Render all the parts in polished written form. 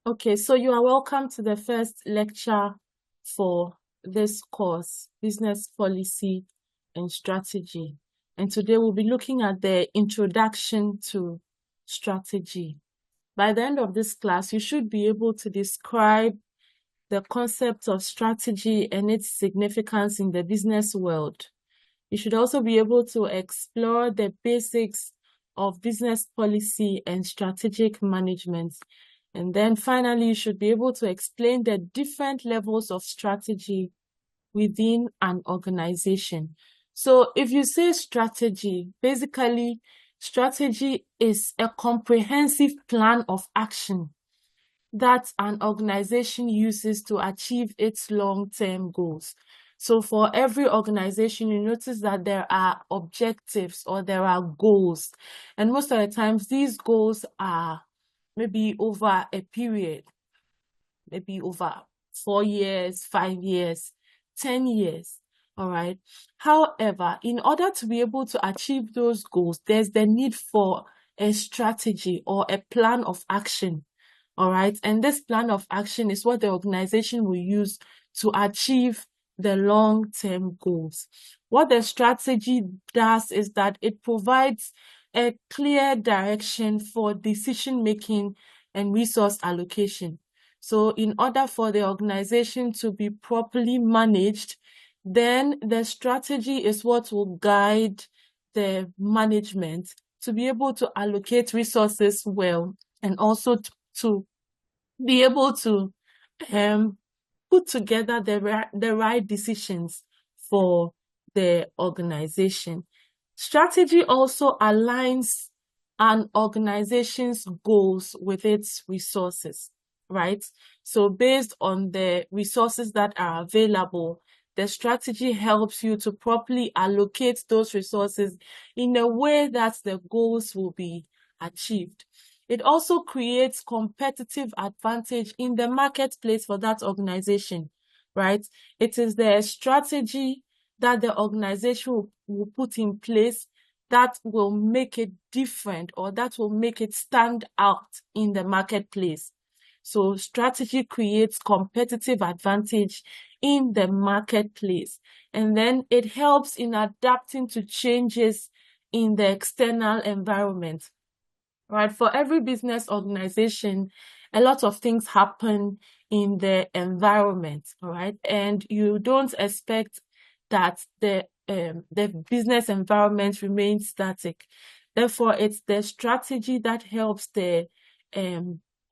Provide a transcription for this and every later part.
Okay, so you are welcome to the first lecture for this course, Business Policy and Strategy. And today we'll be looking at the introduction to strategy. By the end of this class, you should be able to describe the concept of strategy and its significance in the business world. You should also be able to explore the basics of business policy and strategic management. And then finally, you should be able to explain the different levels of strategy within an organization. So if you say strategy, basically, strategy is a comprehensive plan of action that an organization uses to achieve its long-term goals. So for every organization, you notice that there are objectives or there are goals. And most of the times, these goals are maybe over a period, maybe over 4 years, 5 years, 10 years. All right. However, in order to be able to achieve those goals, there's the need for a strategy or a plan of action. All right. And this plan of action is what the organization will use to achieve the long-term goals. What the strategy does is that it provides a clear direction for decision making and resource allocation. So in order for the organization to be properly managed, then the strategy is what will guide the management to be able to allocate resources well and also to be able to put together the right decisions for the organization. Strategy also aligns an organization's goals with its resources, right? So based on the resources that are available, the strategy helps you to properly allocate those resources in a way that the goals will be achieved. It also creates competitive advantage in the marketplace for that organization, right? It is the strategy that the organization will put in place that will make it different or that will make it stand out in the marketplace. So strategy creates competitive advantage in the marketplace. And then it helps in adapting to changes in the external environment. Right, for every business organization, a lot of things happen in the environment, all right? And you don't expect that the business environment remains static. Therefore, it's the strategy that helps the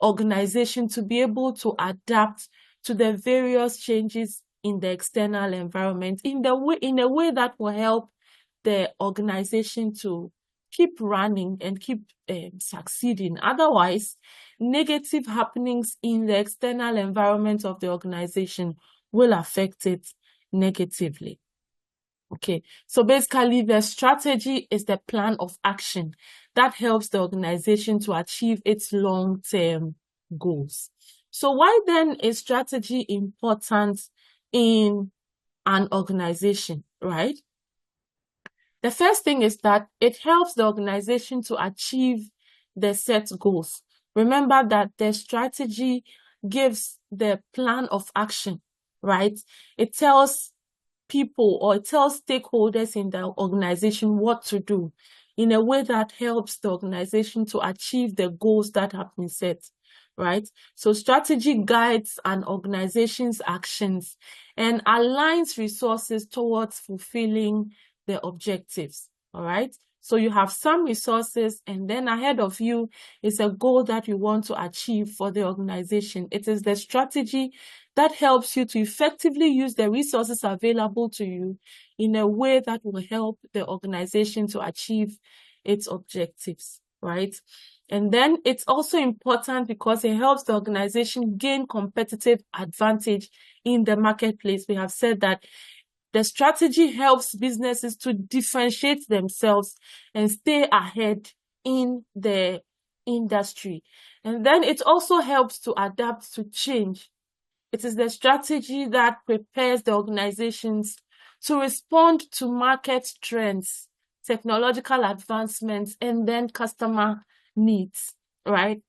organization to be able to adapt to the various changes in the external environment in a way that will help the organization to keep running and keep succeeding. Otherwise, negative happenings in the external environment of the organization will affect it negatively. Okay, so basically the strategy is the plan of action that helps the organization to achieve its long-term goals. So why then is strategy important in an organization, right? The first thing is that it helps the organization to achieve the set goals. Remember that the strategy gives the plan of action, right? It tells people or it tells stakeholders in the organization what to do in a way that helps the organization to achieve the goals that have been set, right? So strategy guides an organization's actions and aligns resources towards fulfilling the objectives, all right? So you have some resources, and then ahead of you is a goal that you want to achieve for the organization. It is the strategy that helps you to effectively use the resources available to you in a way that will help the organization to achieve its objectives, right? And then it's also important because it helps the organization gain competitive advantage in the marketplace. We have said that the strategy helps businesses to differentiate themselves and stay ahead in the industry. And then it also helps to adapt to change. It is the strategy that prepares the organizations to respond to market trends, technological advancements, and then customer needs, right?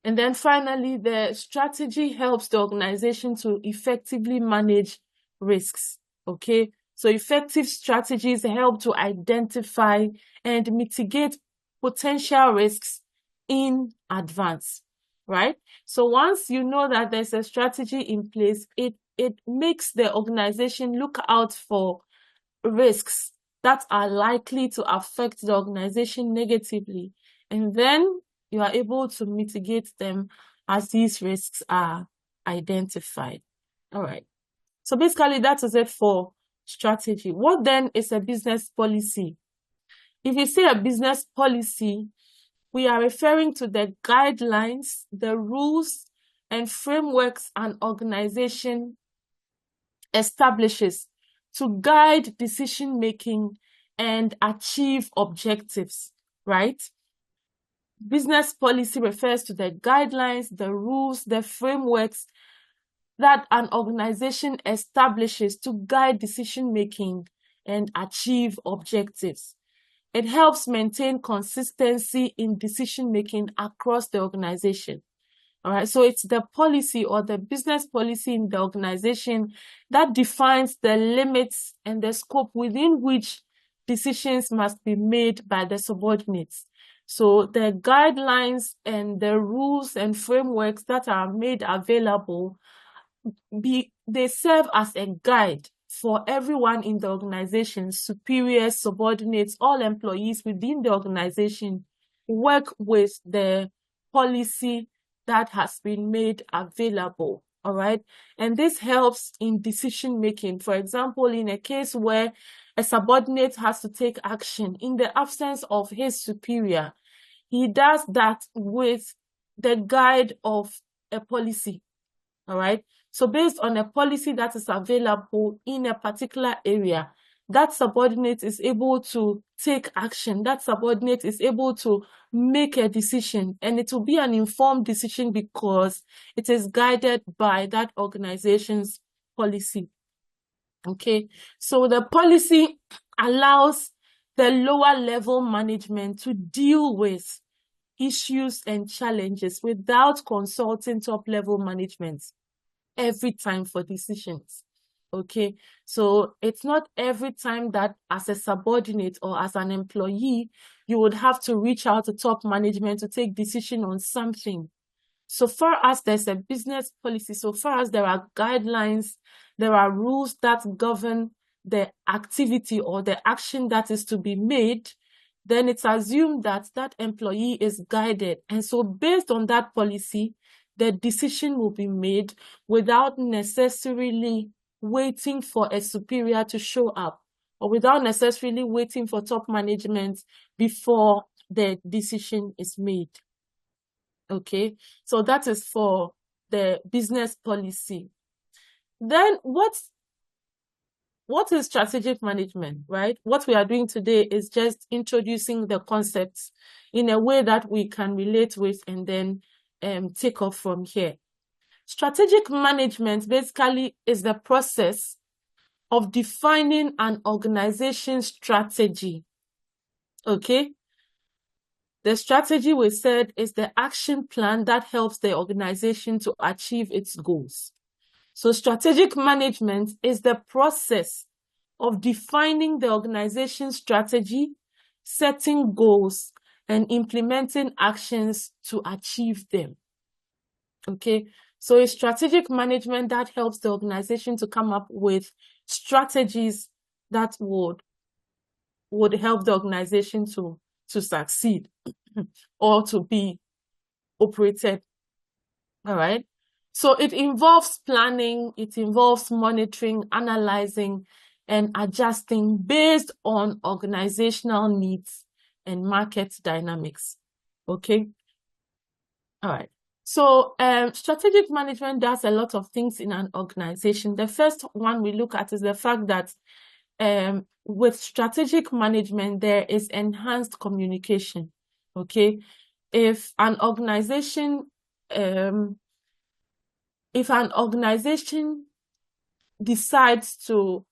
And then finally, the strategy helps the organization to effectively manage risks. Okay. So effective strategies help to identify and mitigate potential risks in advance, right? So once you know that there's a strategy in place, it makes the organization look out for risks that are likely to affect the organization negatively. And then you are able to mitigate them as these risks are identified. All right. So basically, that is it for strategy. What then is a business policy? If you say a business policy, we are referring to the guidelines, the rules, and frameworks an organization establishes to guide decision making and achieve objectives, right? Business policy refers to the guidelines, the rules, the frameworks that an organization establishes to guide decision making and achieve objectives. It helps maintain consistency in decision making across the organization. All right, so it's the policy or the business policy in the organization that defines the limits and the scope within which decisions must be made by the subordinates. So the guidelines and the rules and frameworks that are made available, they serve as a guide for everyone in the organization, superiors, subordinates, all employees within the organization work with the policy that has been made available. All right. And this helps in decision making. For example, in a case where a subordinate has to take action in the absence of his superior, he does that with the guide of a policy. All right. So based on a policy that is available in a particular area, that subordinate is able to take action. That subordinate is able to make a decision, and it will be an informed decision because it is guided by that organization's policy. Okay. So the policy allows the lower level management to deal with issues and challenges without consulting top level management every time for decisions. Okay, so it's not every time that as a subordinate or as an employee, you would have to reach out to top management to take decision on something. So far as there's a business policy, so far as there are guidelines, there are rules that govern the activity or the action that is to be made, then it's assumed that that employee is guided. And so based on that policy, the decision will be made without necessarily waiting for a superior to show up or without necessarily waiting for top management before the decision is made. Okay, so that is for the business policy. Then what is strategic management, right? What we are doing today is just introducing the concepts in a way that we can relate with and then take off from here. Strategic management basically is the process of defining an organization's strategy. Okay? The strategy, we said, is the action plan that helps the organization to achieve its goals. So strategic management is the process of defining the organization's strategy, setting goals, and implementing actions to achieve them. Okay, so it's strategic management that helps the organization to come up with strategies that would help the organization to succeed or to be operated. All right. So it involves planning, it involves monitoring, analyzing, and adjusting based on organizational needs and market dynamics. Okay. All right. So strategic management does a lot of things in an organization. The first one we look at is the fact that with strategic management, there is enhanced communication. Okay. If an organization decides to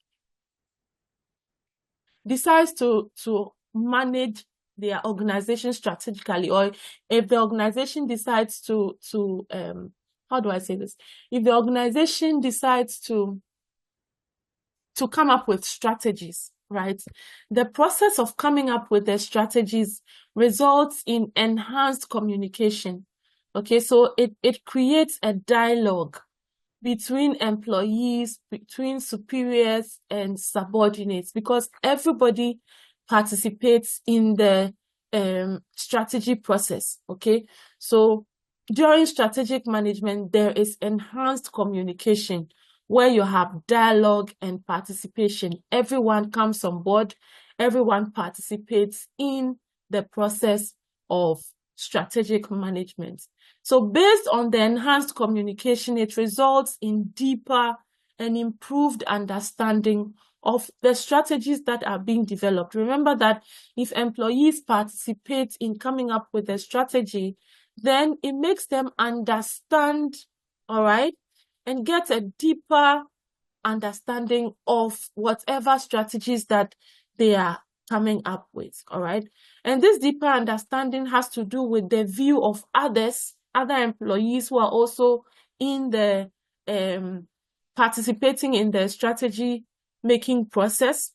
manage their organization strategically, or if the organization decides to how do I say this? If the organization decides to come up with strategies, right? The process of coming up with the strategies results in enhanced communication. Okay, so it creates a dialogue between employees, between superiors and subordinates, because everybody participates in the strategy process. Okay, so during strategic management, there is enhanced communication where you have dialogue and participation. Everyone comes on board, everyone participates in the process of strategic management. So based on the enhanced communication, it results in deeper and improved understanding of the strategies that are being developed. Remember that if employees participate in coming up with a strategy, then it makes them understand, all right, and get a deeper understanding of whatever strategies that they are coming up with, all right? And this deeper understanding has to do with the view of other employees who are also in the participating in the strategy making process,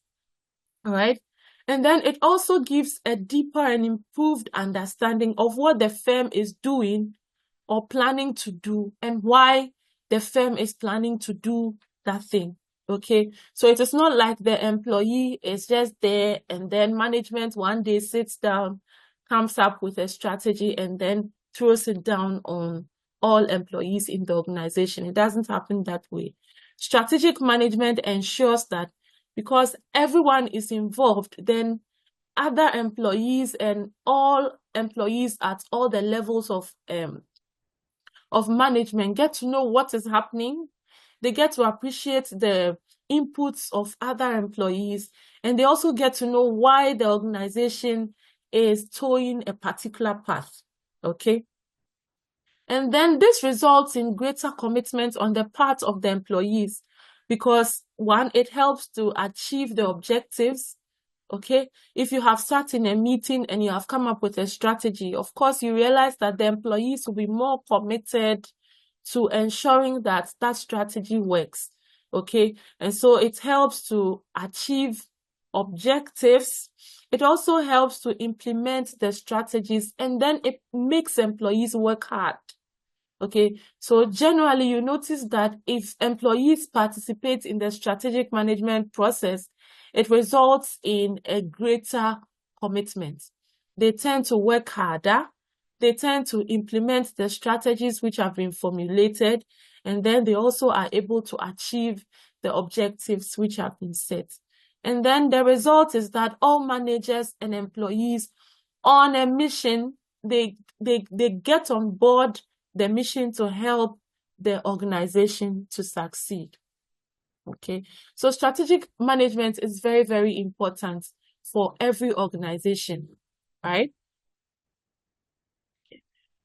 all right? And then it also gives a deeper and improved understanding of what the firm is doing or planning to do and why the firm is planning to do that thing. Okay, so it is not like the employee is just there and then management one day sits down, comes up with a strategy and then throws it down on all employees in the organization. It doesn't happen that way. Strategic management ensures that because everyone is involved, then other employees and all employees at all the levels of management get to know what is happening. They get to appreciate the inputs of other employees, and they also get to know why the organization is towing a particular path. Okay. And then this results in greater commitment on the part of the employees because one, it helps to achieve the objectives. Okay, if you have sat in a meeting and you have come up with a strategy, of course, you realize that the employees will be more committed to ensuring that that strategy works. Okay, and so it helps to achieve objectives. It also helps to implement the strategies, and then it makes employees work hard. Okay, so generally you notice that if employees participate in the strategic management process, it results in a greater commitment. They tend to work harder. They tend to implement the strategies which have been formulated, and then they also are able to achieve the objectives which have been set. And then the result is that all managers and employees on a mission, they get on board the mission to help the organization to succeed. Okay, so strategic management is very, very important for every organization, right?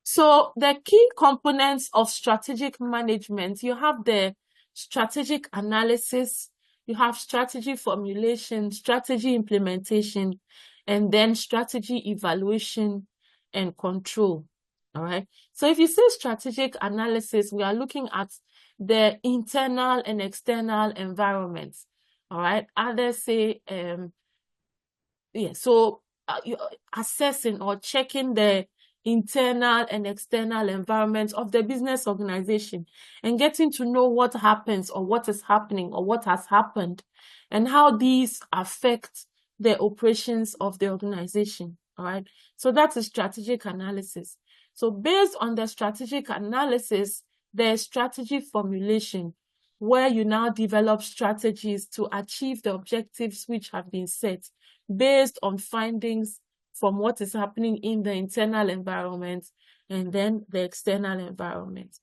So the key components of strategic management, you have the strategic analysis, you have strategy formulation, strategy implementation, and then strategy evaluation and control. All right. So if you say strategic analysis, we are looking at the internal and external environments. All right. Others say, so you're assessing or checking the internal and external environment of the business organization and getting to know what happens or what is happening or what has happened and how these affect the operations of the organization. All right. So that's a strategic analysis. So based on the strategic analysis, there's strategy formulation, where you now develop strategies to achieve the objectives which have been set based on findings from what is happening in the internal environment and then the external environment.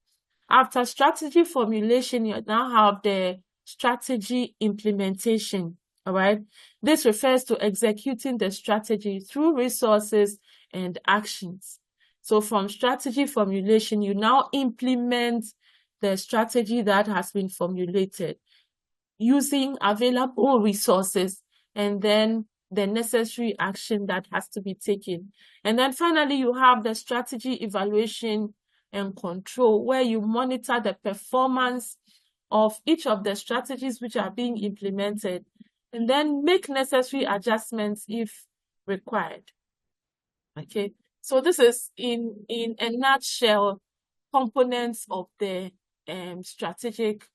After strategy formulation, you now have the strategy implementation. All right. This refers to executing the strategy through resources and actions. So from strategy formulation, you now implement the strategy that has been formulated using available resources and then the necessary action that has to be taken. And then finally, you have the strategy evaluation and control, where you monitor the performance of each of the strategies which are being implemented, and then make necessary adjustments if required. Okay, so this is in a nutshell components of the strategic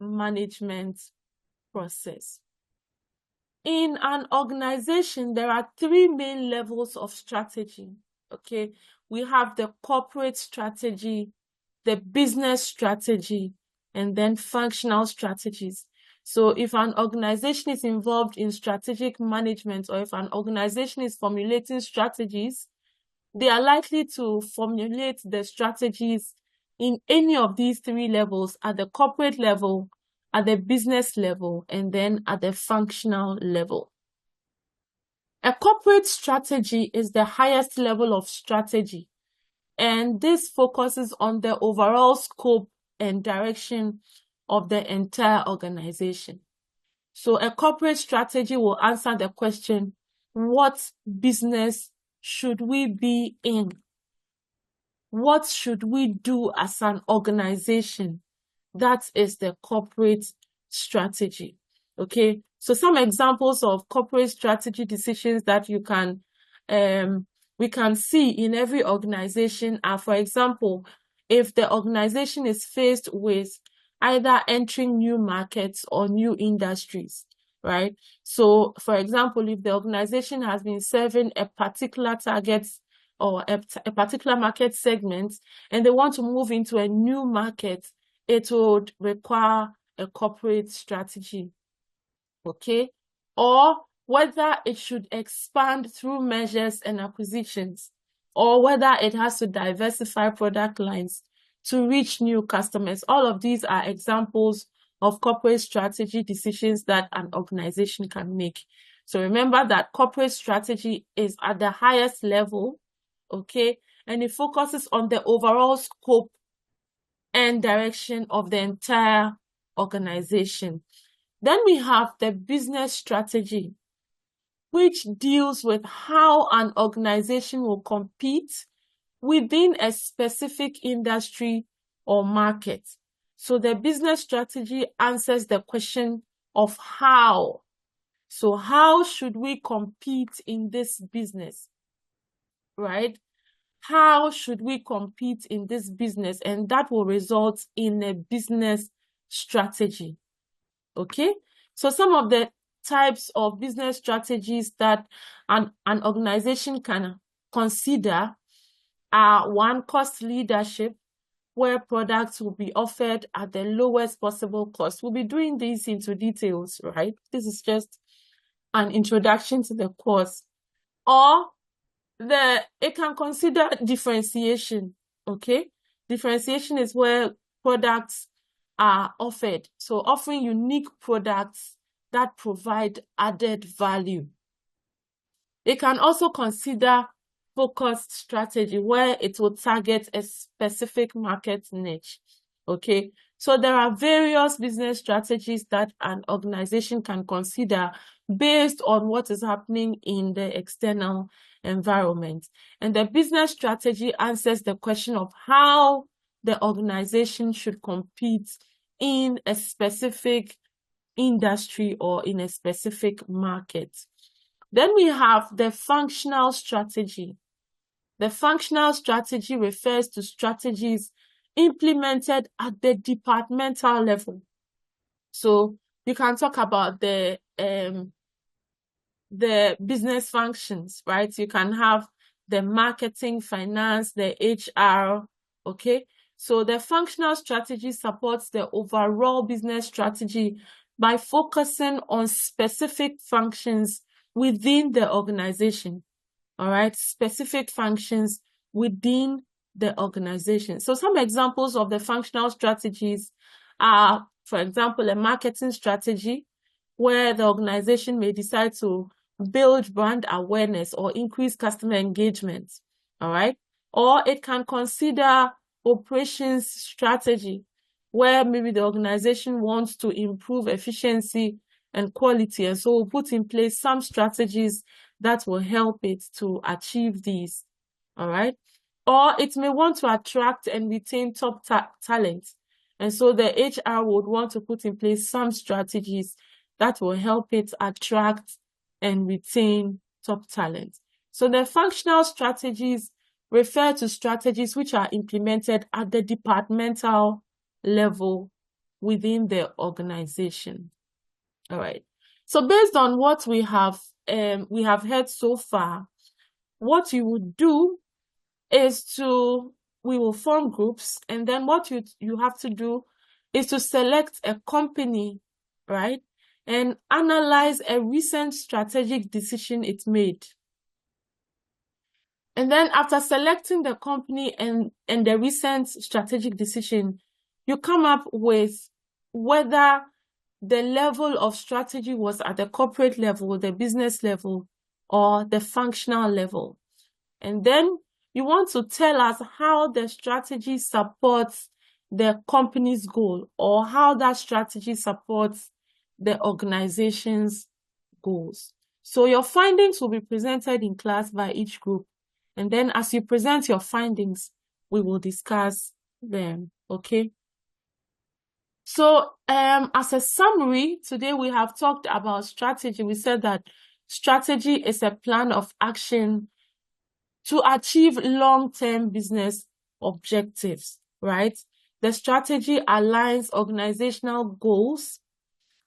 management process. In an organization, there are three main levels of strategy. Okay, we have the corporate strategy, the business strategy, and then functional strategies. So if an organization is involved in strategic management, or if an organization is formulating strategies, they are likely to formulate the strategies in any of these three levels: at the corporate level, at the business level, and then at the functional level. A corporate strategy is the highest level of strategy, and this focuses on the overall scope and direction of the entire organization. So a corporate strategy will answer the question, what business should we be in? What should we do as an organization? That is the corporate strategy. Okay, so some examples of corporate strategy decisions that you can we can see in every organization are, for example, if the organization is faced with either entering new markets or new industries, right? So, for example, if the organization has been serving a particular target or a particular market segment, and they want to move into a new market, it would require a corporate strategy. Okay, or whether it should expand through measures and acquisitions, or whether it has to diversify product lines to reach new customers. All of these are examples of corporate strategy decisions that an organization can make. So remember that corporate strategy is at the highest level, okay, and it focuses on the overall scope and direction of the entire organization. Then we have the business strategy, which deals with how an organization will compete within a specific industry or market. So the business strategy answers the question of how. So how should we compete in this business, right? How should we compete in this business? And that will result in a business strategy. Okay, so some of the types of business strategies that an organization can consider are: one, cost leadership, where products will be offered at the lowest possible cost. We'll be doing these into details, right? This is just an introduction to the course. Or it can consider differentiation. Okay, differentiation is where products are offered, so offering unique products that provide added value. It can also consider focused strategy, where it will target a specific market niche. Okay, so there are various business strategies that an organization can consider based on what is happening in the external environment. And the business strategy answers the question of how the organization should compete in a specific industry or in a specific market. Then we have the functional strategy. The functional strategy refers to strategies implemented at the departmental level. So you can talk about the business functions, right? You can have the marketing, finance, the HR, okay? So the functional strategy supports the overall business strategy by focusing on specific functions within the organization, all right? Specific functions within the organization. So some examples of the functional strategies are, for example, a marketing strategy, where the organization may decide to build brand awareness or increase customer engagement, all right? Or it can consider operations strategy, where maybe the organization wants to improve efficiency and quality. And so we'll put in place some strategies that will help it to achieve these. All right. Or it may want to attract and retain top talent. And so the HR would want to put in place some strategies that will help it attract and retain top talent. So the functional strategies refer to strategies which are implemented at the departmental level within the organization. All right. So based on what we have heard so far, what you would do is we will form groups, and then what you have to do is to select a company, right? And analyze a recent strategic decision it made. And then after selecting the company and the recent strategic decision, you come up with whether the level of strategy was at the corporate level, the business level, or the functional level. And then you want to tell us how the strategy supports the company's goal, or how that strategy supports the organization's goals. So your findings will be presented in class by each group. And then as you present your findings, we will discuss them, okay? So as a summary, today we have talked about strategy. We said that strategy is a plan of action to achieve long-term business objectives, right? The strategy aligns organizational goals,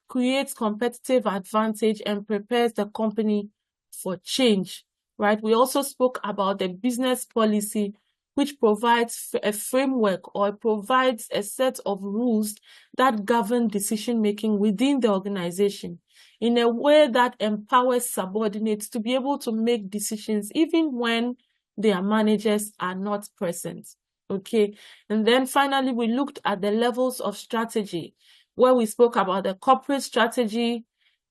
creates competitive advantage, and prepares the company for change, right? We also spoke about the business policy, which provides a framework or provides a set of rules that govern decision-making within the organization in a way that empowers subordinates to be able to make decisions even when their managers are not present, okay? And then finally, we looked at the levels of strategy, where we spoke about the corporate strategy,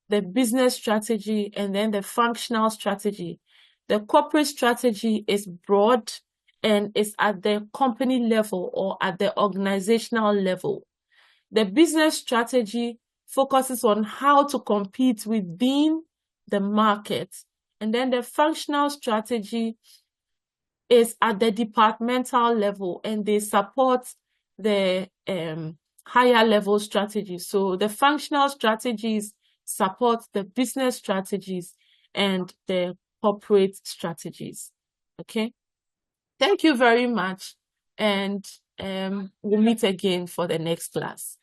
the business strategy, and then the functional strategy. The corporate strategy is broad and is at the company level or at the organizational level. The business strategy focuses on how to compete within the market. And then the functional strategy is at the departmental level, and they support the higher level strategies. So the functional strategies support the business strategies and the corporate strategies. Okay. Thank you very much. And we'll meet again for the next class.